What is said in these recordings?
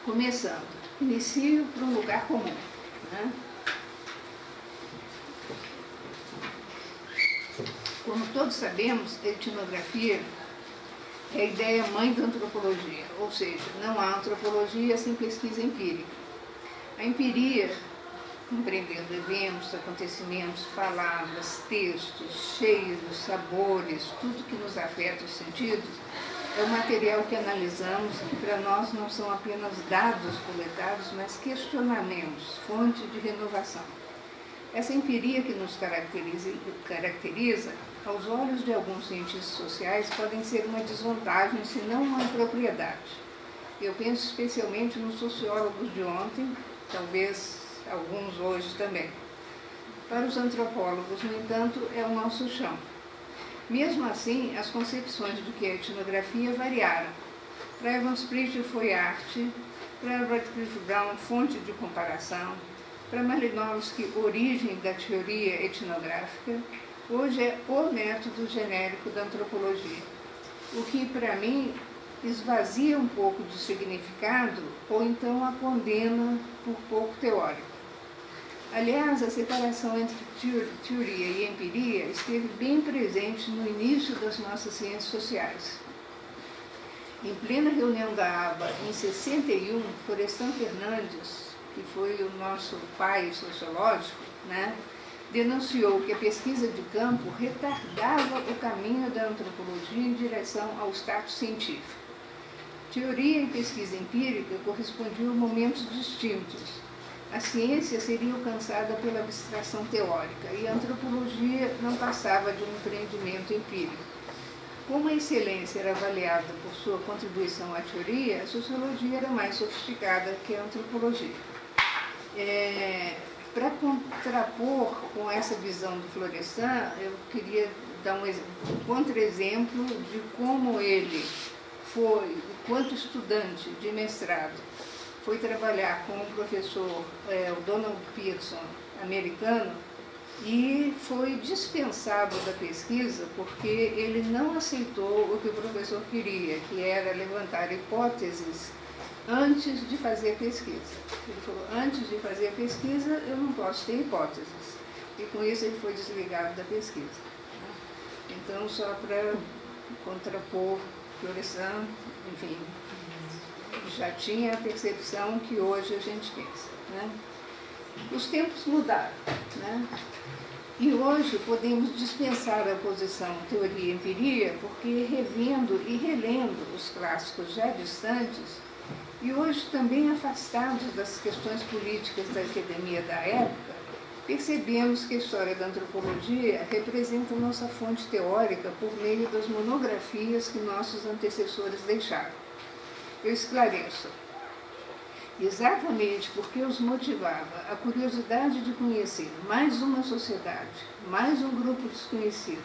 Começando, inicio por um lugar comum, né? Como todos sabemos, a etnografia é a ideia mãe da antropologia, ou seja, não há antropologia sem pesquisa empírica. A empiria, compreendendo eventos, acontecimentos, palavras, textos, cheiros, sabores, tudo que nos afeta os sentidos, é o material que analisamos e para nós não são apenas dados coletados, mas questionamentos, fonte de renovação. Essa empiria que nos caracteriza, aos olhos de alguns cientistas sociais, podem ser uma desvantagem, se não uma propriedade. Eu penso especialmente nos sociólogos de ontem, talvez alguns hoje também. Para os antropólogos, no entanto, é o nosso chão. Mesmo assim, as concepções do que é etnografia variaram. Para Evans Pritchard foi arte, para Radcliffe Brown, fonte de comparação, para Malinowski, origem da teoria etnográfica, hoje é o método genérico da antropologia, o que, para mim, esvazia um pouco de significado ou então a condena por pouco teórico. Aliás, a separação entre teoria e empiria esteve bem presente no início das nossas ciências sociais. Em plena reunião da ABA, em 61, Florestan Fernandes, que foi o nosso pai sociológico, né, denunciou que a pesquisa de campo retardava o caminho da antropologia em direção ao status científico. Teoria e pesquisa empírica correspondiam a momentos distintos. A ciência seria alcançada pela abstração teórica e a antropologia não passava de um empreendimento empírico. Como a excelência era avaliada por sua contribuição à teoria, a sociologia era mais sofisticada que a antropologia. Para contrapor com essa visão do Florestan, eu queria dar um contra-exemplo de como ele foi, enquanto estudante de mestrado, foi trabalhar com o professor o Donald Pearson, americano, e foi dispensado da pesquisa porque ele não aceitou o que o professor queria, que era levantar hipóteses antes de fazer a pesquisa. Ele falou, antes de fazer a pesquisa, eu não posso ter hipóteses. E com isso ele foi desligado da pesquisa. Então, só para contrapor Florestan, enfim, já tinha a percepção que hoje a gente pensa, né? Os tempos mudaram, né? E hoje podemos dispensar a oposição teoria e empiria, porque revendo e relendo os clássicos já distantes, e hoje também afastados das questões políticas da academia da época, percebemos que a história da antropologia representa nossa fonte teórica por meio das monografias que nossos antecessores deixaram. Eu esclareço. Exatamente porque os motivava a curiosidade de conhecer mais uma sociedade, mais um grupo desconhecido,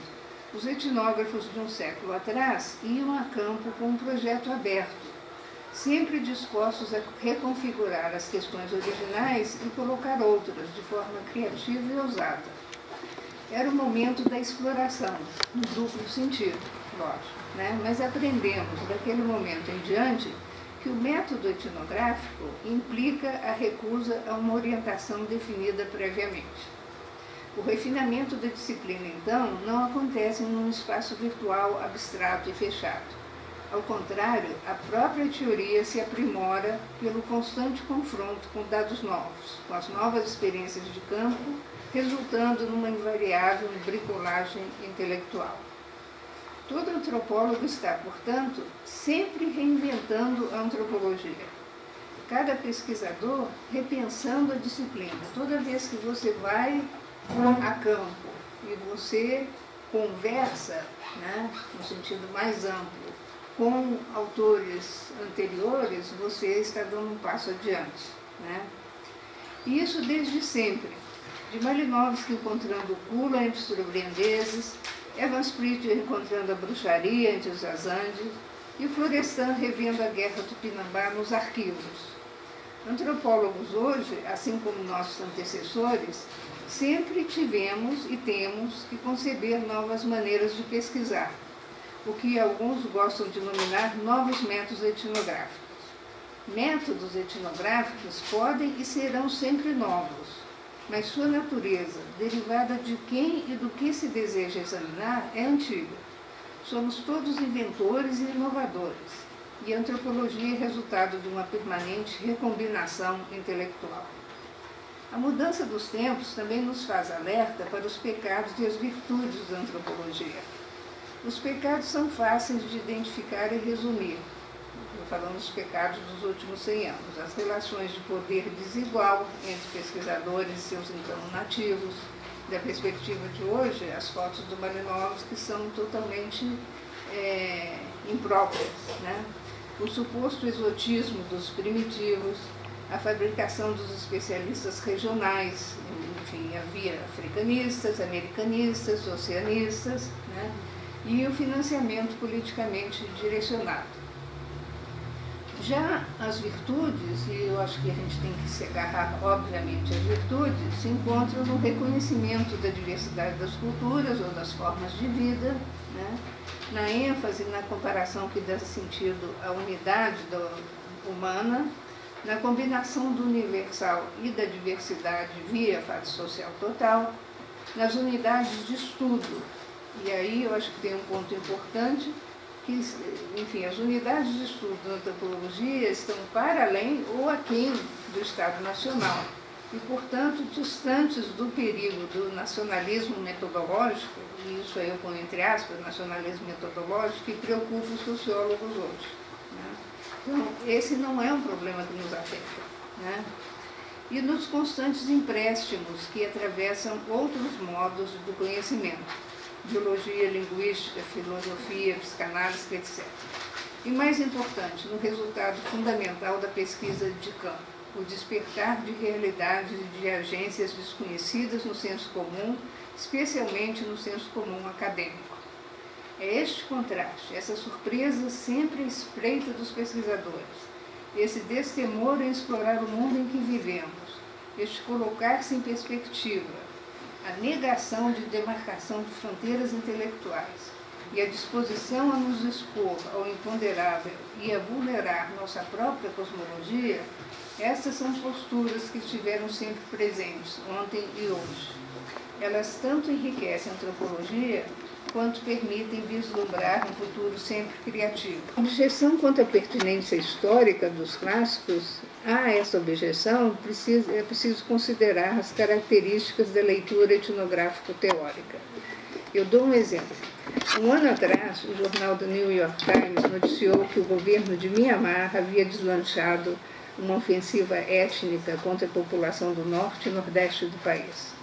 os etnógrafos de um século atrás iam a campo com um projeto aberto, sempre dispostos a reconfigurar as questões originais e colocar outras de forma criativa e ousada. Era o momento da exploração, no duplo sentido, lógico, né? Mas aprendemos daquele momento em diante que o método etnográfico implica a recusa a uma orientação definida previamente. O refinamento da disciplina, então, não acontece num espaço virtual abstrato e fechado. Ao contrário, a própria teoria se aprimora pelo constante confronto com dados novos, com as novas experiências de campo, resultando numa invariável bricolagem intelectual. Todo antropólogo está, portanto, sempre reinventando a antropologia. Cada pesquisador repensando a disciplina. Toda vez que você vai a campo e você conversa, né, no sentido mais amplo, com autores anteriores, você está dando um passo adiante, né? E isso desde sempre. De Malinowski encontrando o Kula entre os rio-grandeses, Evans Pritchard encontrando a bruxaria entre os Azandes e Florestan revendo a guerra Tupinambá nos arquivos. Antropólogos hoje, assim como nossos antecessores, sempre tivemos e temos que conceber novas maneiras de pesquisar, o que alguns gostam de denominar novos métodos etnográficos. Métodos etnográficos podem e serão sempre novos, mas sua natureza, derivada de quem e do que se deseja examinar, é antiga. Somos todos inventores e inovadores, e a antropologia é resultado de uma permanente recombinação intelectual. A mudança dos tempos também nos faz alerta para os pecados e as virtudes da antropologia. Os pecados são fáceis de identificar e resumir. Estou falando dos pecados dos últimos 100 anos. As relações de poder desigual entre pesquisadores e seus então nativos. Da perspectiva de hoje, as fotos do Malinowski são totalmente impróprias, né? O suposto exotismo dos primitivos, a fabricação dos especialistas regionais, enfim, havia africanistas, americanistas, oceanistas, né? E o financiamento politicamente direcionado. Já as virtudes, e eu acho que a gente tem que se agarrar, obviamente, às virtudes, se encontram no reconhecimento da diversidade das culturas ou das formas de vida, né? Na ênfase na comparação que dá sentido à unidade humana, na combinação do universal e da diversidade via fato social total, nas unidades de estudo. E aí eu acho que tem um ponto importante, que, enfim, as unidades de estudo da antropologia estão para além ou aquém do Estado Nacional e, portanto, distantes do perigo do nacionalismo metodológico, e isso aí eu ponho entre aspas, nacionalismo metodológico, que preocupa os sociólogos hoje, né? Então, esse não é um problema que nos afeta, né? E nos constantes empréstimos que atravessam outros modos do conhecimento, biologia, linguística, filosofia, psicanálise, etc. E mais importante, no resultado fundamental da pesquisa de campo, o despertar de realidades e de agências desconhecidas no senso comum, especialmente no senso comum acadêmico. É este contraste, essa surpresa sempre à espreita dos pesquisadores, esse destemor em explorar o mundo em que vivemos, este colocar-se em perspectiva, a negação de demarcação de fronteiras intelectuais e a disposição a nos expor ao imponderável e a vulnerar nossa própria cosmologia, essas são posturas que estiveram sempre presentes, ontem e hoje. Elas tanto enriquecem a antropologia quanto permitem vislumbrar um futuro sempre criativo. A objeção quanto à pertinência histórica dos clássicos, a essa objeção é preciso considerar as características da leitura etnográfico-teórica. Eu dou um exemplo. Um ano atrás, o jornal do New York Times noticiou que o governo de Mianmar havia deslanchado uma ofensiva étnica contra a população do norte e nordeste do país.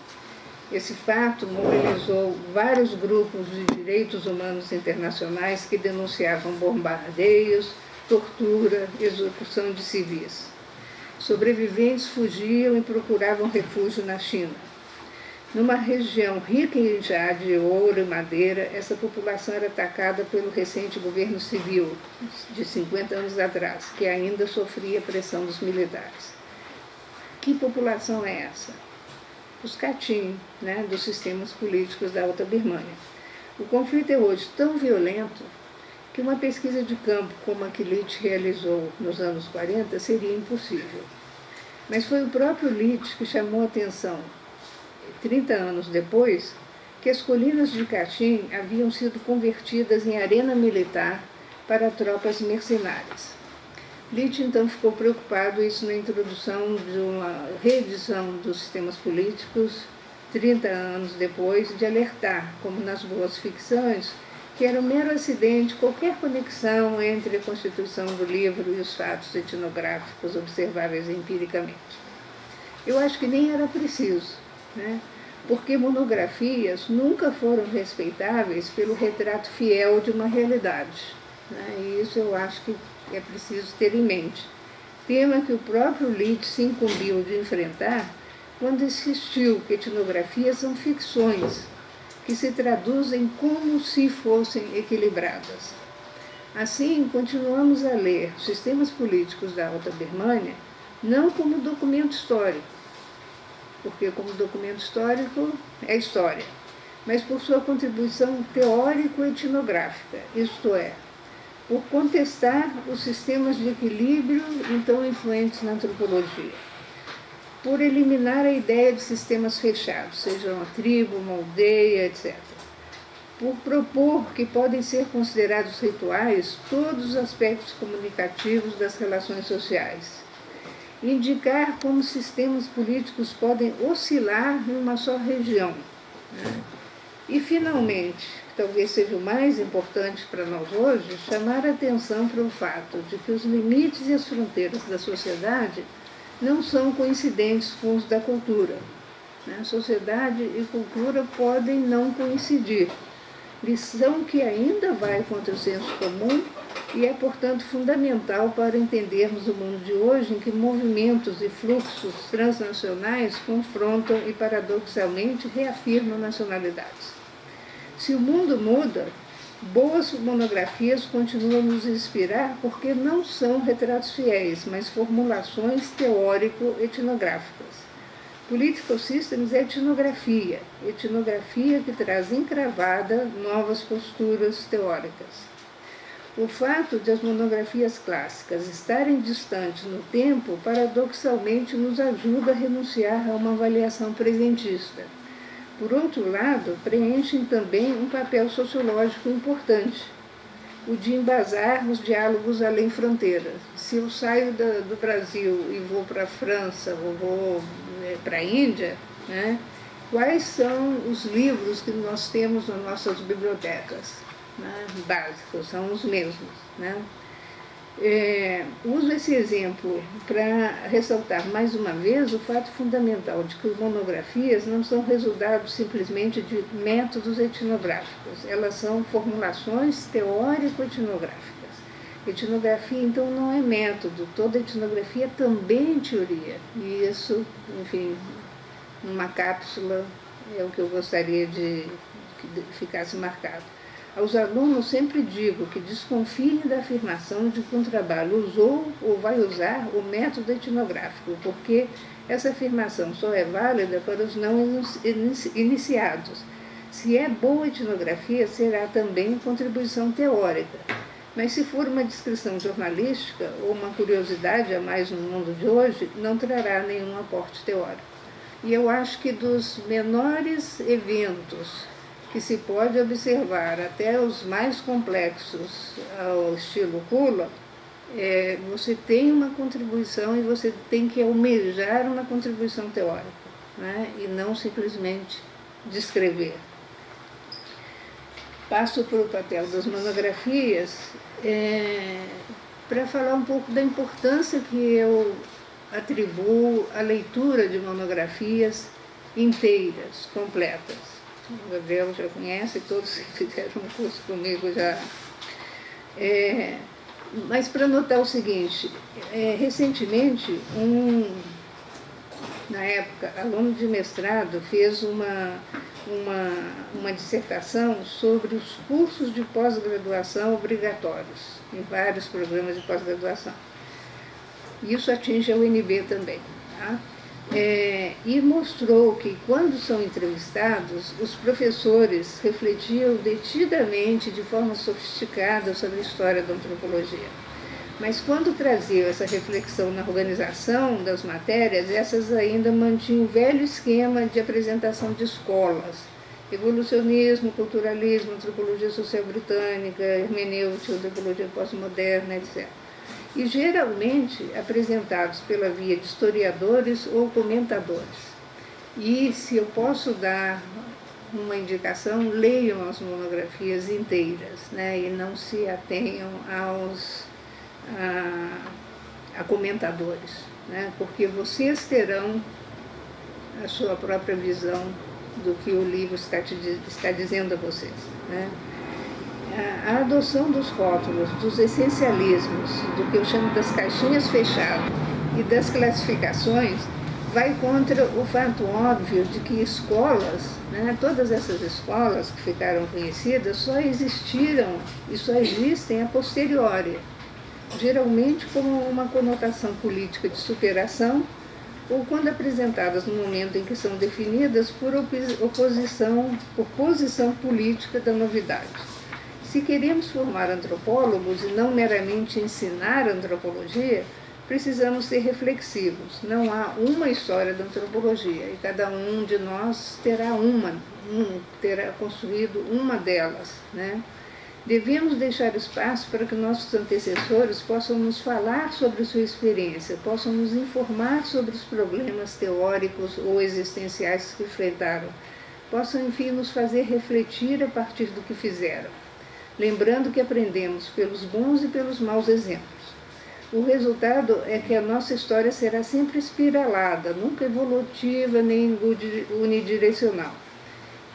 Esse fato mobilizou vários grupos de direitos humanos internacionais que denunciavam bombardeios, tortura, execução de civis. Sobreviventes fugiam e procuravam refúgio na China. Numa região rica em jade, ouro e madeira, essa população era atacada pelo recente governo civil, de 50 anos atrás, que ainda sofria pressão dos militares. Que população é essa? Os Kachin, né, dos sistemas políticos da Alta Birmânia. O conflito é hoje tão violento que uma pesquisa de campo como a que Leach realizou nos anos 40 seria impossível. Mas foi o próprio Leach que chamou a atenção, 30 anos depois, que as colinas de Kachin haviam sido convertidas em arena militar para tropas mercenárias. Leach então ficou preocupado, isso na introdução de uma reedição dos sistemas políticos, 30 anos depois, de alertar, como nas boas ficções, que era um mero acidente qualquer conexão entre a constituição do livro e os fatos etnográficos observáveis empiricamente. Eu acho que nem era preciso, né? Porque monografias nunca foram respeitáveis pelo retrato fiel de uma realidade, né? E isso eu acho que é preciso ter em mente. Tema que o próprio Leach se incumbiu de enfrentar quando insistiu que etnografias são ficções, que se traduzem como se fossem equilibradas. Assim, continuamos a ler sistemas políticos da Alta Birmânia não como documento histórico, porque como documento histórico é história, mas por sua contribuição teórico-etnográfica, isto é, por contestar os sistemas de equilíbrio então influentes na antropologia, por eliminar a ideia de sistemas fechados, seja uma tribo, uma aldeia, etc., por propor que podem ser considerados rituais todos os aspectos comunicativos das relações sociais, indicar como sistemas políticos podem oscilar em uma só região, né? E, finalmente, talvez seja o mais importante para nós hoje, chamar a atenção para o fato de que os limites e as fronteiras da sociedade não são coincidentes com os da cultura, né? Sociedade e cultura podem não coincidir, lição que ainda vai contra o senso comum e é, portanto, fundamental para entendermos o mundo de hoje, em que movimentos e fluxos transnacionais confrontam e, paradoxalmente, reafirmam nacionalidades. Se o mundo muda, boas monografias continuam a nos inspirar porque não são retratos fiéis, mas formulações teórico-etnográficas. Political Systems é etnografia que traz encravada novas posturas teóricas. O fato de as monografias clássicas estarem distantes no tempo, paradoxalmente, nos ajuda a renunciar a uma avaliação presentista. Por outro lado, preenchem também um papel sociológico importante, o de embasar os diálogos além fronteiras. Se eu saio do Brasil e vou para a França ou vou para a Índia, né, quais são os livros que nós temos nas nossas bibliotecas, né, básicos? São os mesmos, né? Uso esse exemplo para ressaltar mais uma vez o fato fundamental de que as monografias não são resultados simplesmente de métodos etnográficos, elas são formulações teórico-etnográficas. Etnografia, então, não é método, toda etnografia também é teoria, e isso, enfim, numa cápsula é o que eu gostaria de que ficasse marcado. Aos alunos sempre digo que desconfiem da afirmação de que um trabalho usou ou vai usar o método etnográfico, porque essa afirmação só é válida para os não iniciados. Se é boa etnografia, será também contribuição teórica. Mas se for uma descrição jornalística ou uma curiosidade a mais no mundo de hoje, não trará nenhum aporte teórico. E eu acho que dos menores eventos que se pode observar até os mais complexos ao estilo Kula, você tem uma contribuição e você tem que almejar uma contribuição teórica, né? E não simplesmente descrever. Passo para o papel das monografias para falar um pouco da importância que eu atribuo à leitura de monografias inteiras, completas. O Gabriel já conhece, todos que fizeram um curso comigo já. Mas para notar o seguinte, recentemente, na época, aluno de mestrado fez uma dissertação sobre os cursos de pós-graduação obrigatórios, em vários programas de pós-graduação. Isso atinge a UNB também, tá? E mostrou que, quando são entrevistados, os professores refletiam detidamente, de forma sofisticada, sobre a história da antropologia. Mas, quando traziam essa reflexão na organização das matérias, essas ainda mantinham o velho esquema de apresentação de escolas: evolucionismo, culturalismo, antropologia social britânica, hermenêutica, antropologia pós-moderna, etc. E geralmente apresentados pela via de historiadores ou comentadores. E, se eu posso dar uma indicação, leiam as monografias inteiras, né, e não se atenham a comentadores, né, porque vocês terão a sua própria visão do que o livro está dizendo a vocês, né? A adoção dos rótulos, dos essencialismos, do que eu chamo das caixinhas fechadas e das classificações, vai contra o fato óbvio de que escolas, né, todas essas escolas que ficaram conhecidas, só existiram e só existem a posteriori, geralmente como uma conotação política de superação, ou quando apresentadas no momento em que são definidas por posição política da novidade. Se queremos formar antropólogos e não meramente ensinar antropologia, precisamos ser reflexivos. Não há uma história da antropologia e cada um de nós terá construído uma delas, né? Devemos deixar espaço para que nossos antecessores possam nos falar sobre sua experiência, possam nos informar sobre os problemas teóricos ou existenciais que enfrentaram, possam, enfim, nos fazer refletir a partir do que fizeram, lembrando que aprendemos pelos bons e pelos maus exemplos. O resultado é que a nossa história será sempre espiralada, nunca evolutiva nem unidirecional.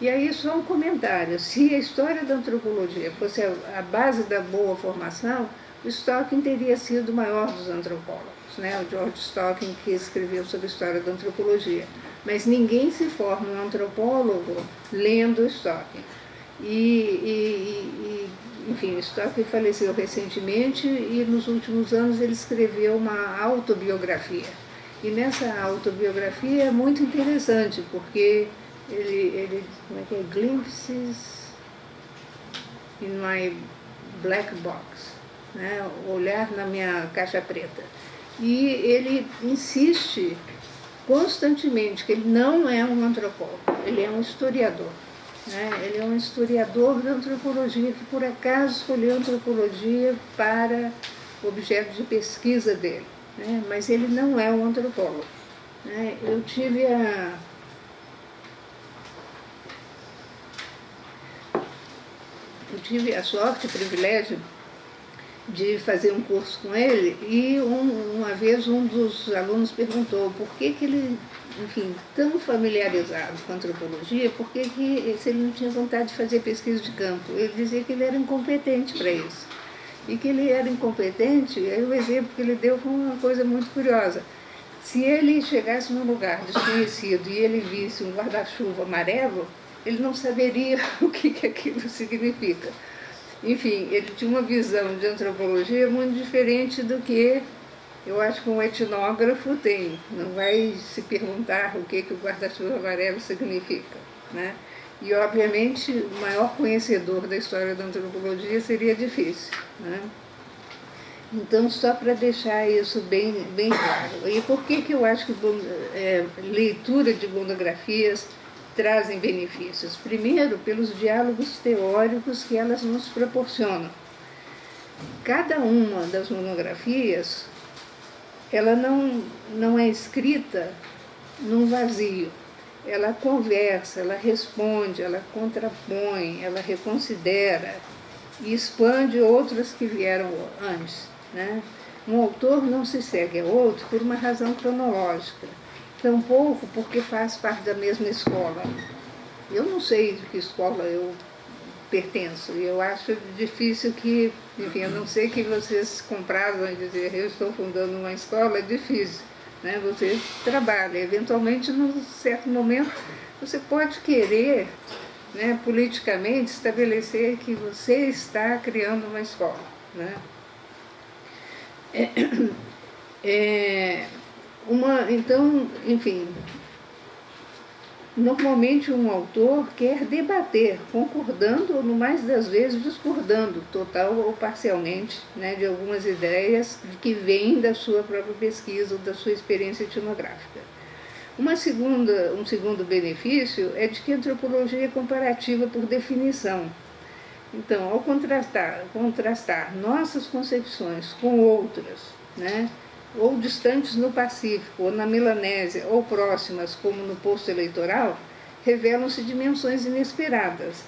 E aí só um comentário: se a história da antropologia fosse a base da boa formação, o Stocking teria sido o maior dos antropólogos, né? O George Stocking, que escreveu sobre a história da antropologia. Mas ninguém se forma um antropólogo lendo Stocking. Enfim, Stocking faleceu recentemente e nos últimos anos ele escreveu uma autobiografia. E nessa autobiografia é muito interessante, porque ele como é que é? Glimpses in my black box, né? Olhar na minha caixa preta. E ele insiste constantemente que ele não é um antropólogo, ele é um historiador. Né? Ele é um historiador da antropologia que por acaso escolheu a antropologia para objeto de pesquisa dele, né? Mas ele não é um antropólogo. Né? Eu tive a sorte, o privilégio de fazer um curso com ele e uma vez um dos alunos perguntou por que ele, enfim, tão familiarizado com a antropologia, por que se ele não tinha vontade de fazer pesquisa de campo. Ele dizia que ele era incompetente para isso. E que ele era incompetente, aí o exemplo que ele deu foi uma coisa muito curiosa. Se ele chegasse num lugar desconhecido e ele visse um guarda-chuva amarelo, ele não saberia o que aquilo significa. Enfim, ele tinha uma visão de antropologia muito diferente do que eu acho que um etnógrafo tem. Não vai se perguntar o que o guarda-chuva amarelo significa, né? E, obviamente, o maior conhecedor da história da antropologia seria difícil, né? Então, só para deixar isso bem claro. E por que eu acho que leitura de monografias trazem benefícios? Primeiro, pelos diálogos teóricos que elas nos proporcionam. Cada uma das monografias, ela não é escrita num vazio. Ela conversa, ela responde, ela contrapõe, ela reconsidera e expande outras que vieram antes, né? Um autor não se segue a outro por uma razão cronológica, tampouco porque faz parte da mesma escola. Eu não sei de que escola eu pertenço, e eu acho difícil que, enfim, a não ser que vocês compraram e dizer eu estou fundando uma escola, é difícil, né? Você trabalha, eventualmente, num certo momento, você pode querer, né, politicamente, estabelecer que você está criando uma escola, né? Então, enfim, normalmente um autor quer debater, concordando ou, no mais das vezes, discordando, total ou parcialmente, né, de algumas ideias que vêm da sua própria pesquisa ou da sua experiência etnográfica. Um segundo benefício é de que a antropologia é comparativa por definição. Então, ao contrastar nossas concepções com outras, né, ou distantes no Pacífico, ou na Melanésia, ou próximas, como no posto eleitoral, revelam-se dimensões inesperadas.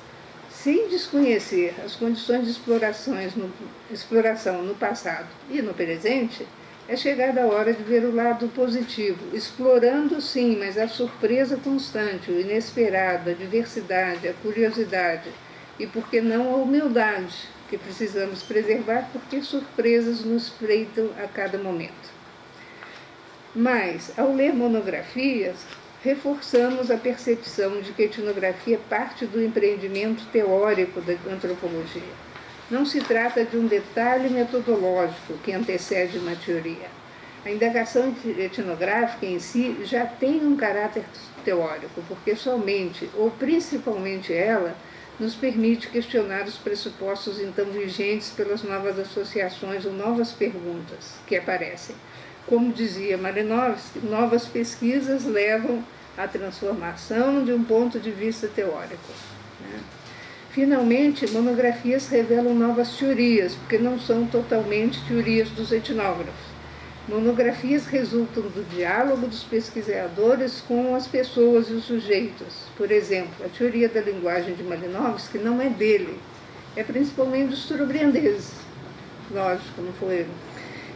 Sem desconhecer as condições de exploração no passado e no presente, é chegada a hora de ver o lado positivo, explorando sim, mas a surpresa constante, o inesperado, a diversidade, a curiosidade e, por que não, a humildade, que precisamos preservar porque surpresas nos espreitam a cada momento. Mas, ao ler monografias, reforçamos a percepção de que a etnografia parte do empreendimento teórico da antropologia. Não se trata de um detalhe metodológico que antecede uma teoria. A indagação etnográfica em si já tem um caráter teórico, porque somente ou principalmente ela nos permite questionar os pressupostos então vigentes pelas novas associações ou novas perguntas que aparecem. Como dizia Malinowski, novas pesquisas levam à transformação de um ponto de vista teórico, né? Finalmente, monografias revelam novas teorias, porque não são totalmente teorias dos etnógrafos. Monografias resultam do diálogo dos pesquisadores com as pessoas e os sujeitos. Por exemplo, a teoria da linguagem de Malinowski não é dele, é principalmente dos turobrendeses. Lógico, não foi ele.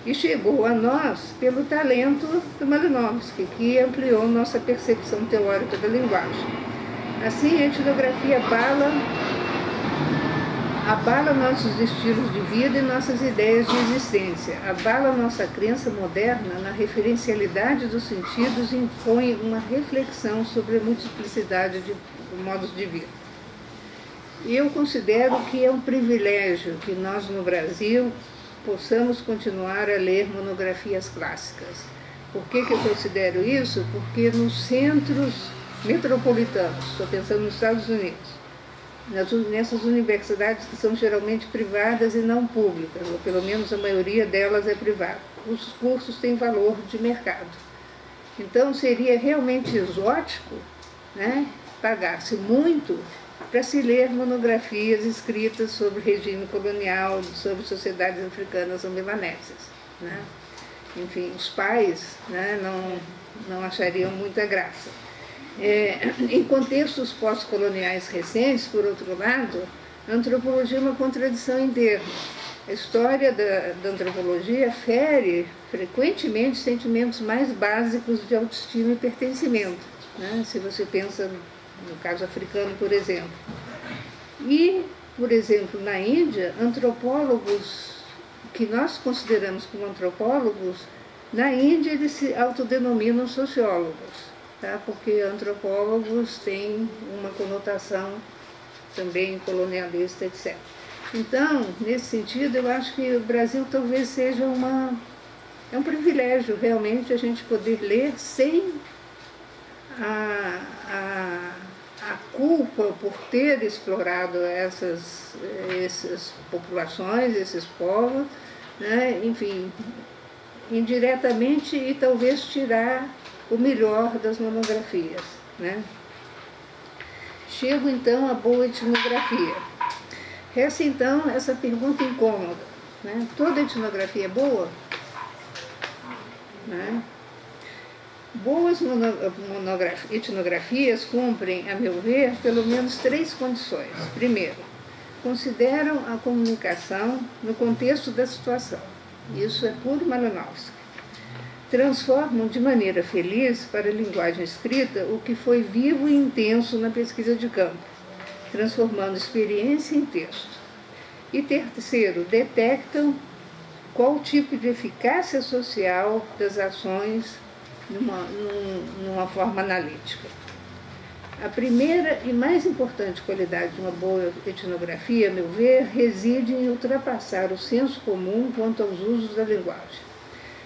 E chegou a nós pelo talento do Malinowski, que ampliou nossa percepção teórica da linguagem. Assim, a etnografia abala nossos estilos de vida e nossas ideias de existência, abala nossa crença moderna na referencialidade dos sentidos e impõe uma reflexão sobre a multiplicidade de modos de vida. Eu considero que é um privilégio que nós no Brasil possamos continuar a ler monografias clássicas. Por que eu considero isso? Porque nos centros metropolitanos, estou pensando nos Estados Unidos, nessas universidades que são geralmente privadas e não públicas, ou pelo menos a maioria delas é privada, os cursos têm valor de mercado. Então seria realmente exótico, né, pagar-se muito para se ler monografias escritas sobre regime colonial, sobre sociedades africanas ou milanésias, né? Enfim, os pais, né, não achariam muita graça. Em contextos pós-coloniais recentes, por outro lado, a antropologia é uma contradição em termos. A história da antropologia fere frequentemente sentimentos mais básicos de autoestima e pertencimento, né? Se você pensa no caso africano, por exemplo. E, por exemplo, na Índia, antropólogos que nós consideramos como antropólogos, na Índia eles se autodenominam sociólogos, tá? Porque antropólogos têm uma conotação também colonialista, etc. Então, nesse sentido, eu acho que o Brasil talvez seja é um privilégio realmente a gente poder ler sem a culpa por ter explorado essas populações, esses povos, né? Enfim, indiretamente, e talvez tirar o melhor das monografias, né? Chego então à boa etnografia. Resta então essa pergunta incômoda, né? Toda etnografia é boa? Né? Boas etnografias cumprem, a meu ver, pelo menos 3 condições. Primeiro, consideram a comunicação no contexto da situação. Isso é puro Malinowski. Transformam de maneira feliz para a linguagem escrita o que foi vivo e intenso na pesquisa de campo, transformando experiência em texto. E terceiro, detectam qual tipo de eficácia social das ações numa forma analítica. A primeira e mais importante qualidade de uma boa etnografia, a meu ver, reside em ultrapassar o senso comum quanto aos usos da linguagem.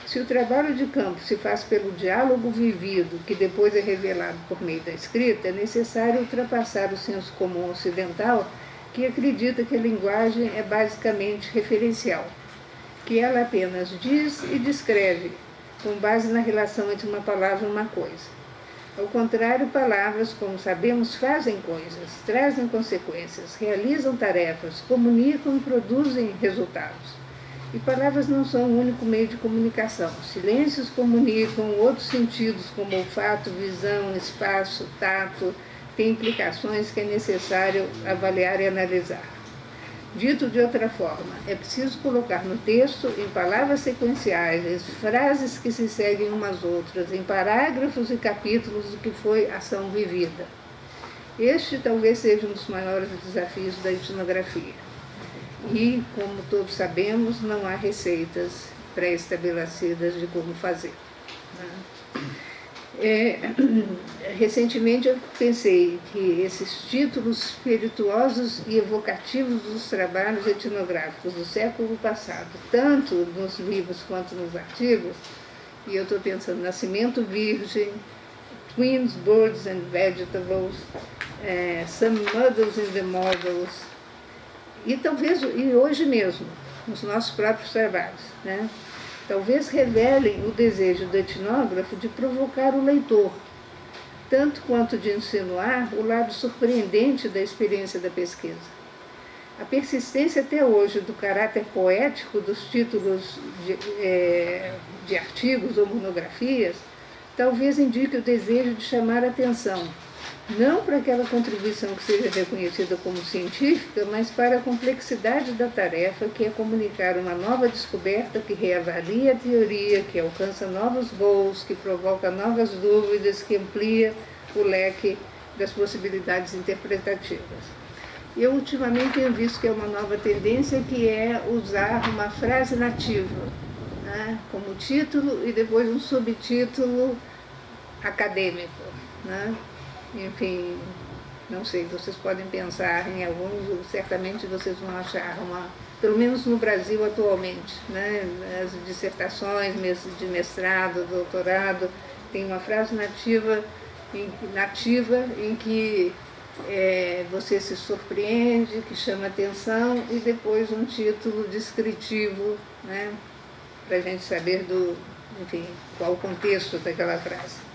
Se o trabalho de campo se faz pelo diálogo vivido, que depois é revelado por meio da escrita, é necessário ultrapassar o senso comum ocidental, que acredita que a linguagem é basicamente referencial, que ela apenas diz e descreve, com base na relação entre uma palavra e uma coisa. Ao contrário, palavras, como sabemos, fazem coisas, trazem consequências, realizam tarefas, comunicam e produzem resultados. E palavras não são o único meio de comunicação. Silêncios comunicam, outros sentidos, como olfato, visão, espaço, tato, têm implicações que é necessário avaliar e analisar. Dito de outra forma, é preciso colocar no texto, em palavras sequenciais, frases que se seguem umas outras, em parágrafos e capítulos do que foi ação vivida. Este talvez seja um dos maiores desafios da etnografia. E, como todos sabemos, não há receitas pré-estabelecidas de como fazer. Recentemente eu pensei que esses títulos espirituosos e evocativos dos trabalhos etnográficos do século passado, tanto nos livros quanto nos artigos, e eu estou pensando Nascimento Virgem, Twins, Birds and Vegetables, Some Models in the Models, e talvez, e hoje mesmo, nos nossos próprios trabalhos, né? Talvez revelem o desejo do etnógrafo de provocar o leitor, tanto quanto de insinuar o lado surpreendente da experiência da pesquisa. A persistência até hoje do caráter poético dos títulos de artigos ou monografias talvez indique o desejo de chamar a atenção, não para aquela contribuição que seja reconhecida como científica, mas para a complexidade da tarefa, que é comunicar uma nova descoberta que reavalia a teoria, que alcança novos voos, que provoca novas dúvidas, que amplia o leque das possibilidades interpretativas. Eu ultimamente tenho visto que é uma nova tendência, que é usar uma frase nativa, né, como título e depois um subtítulo acadêmico, né? Enfim, não sei, vocês podem pensar em alguns, certamente vocês vão achar pelo menos no Brasil atualmente, né, as dissertações de mestrado, doutorado, tem uma frase nativa em que você se surpreende, que chama atenção, e depois um título descritivo, né, para a gente saber enfim, qual o contexto daquela frase.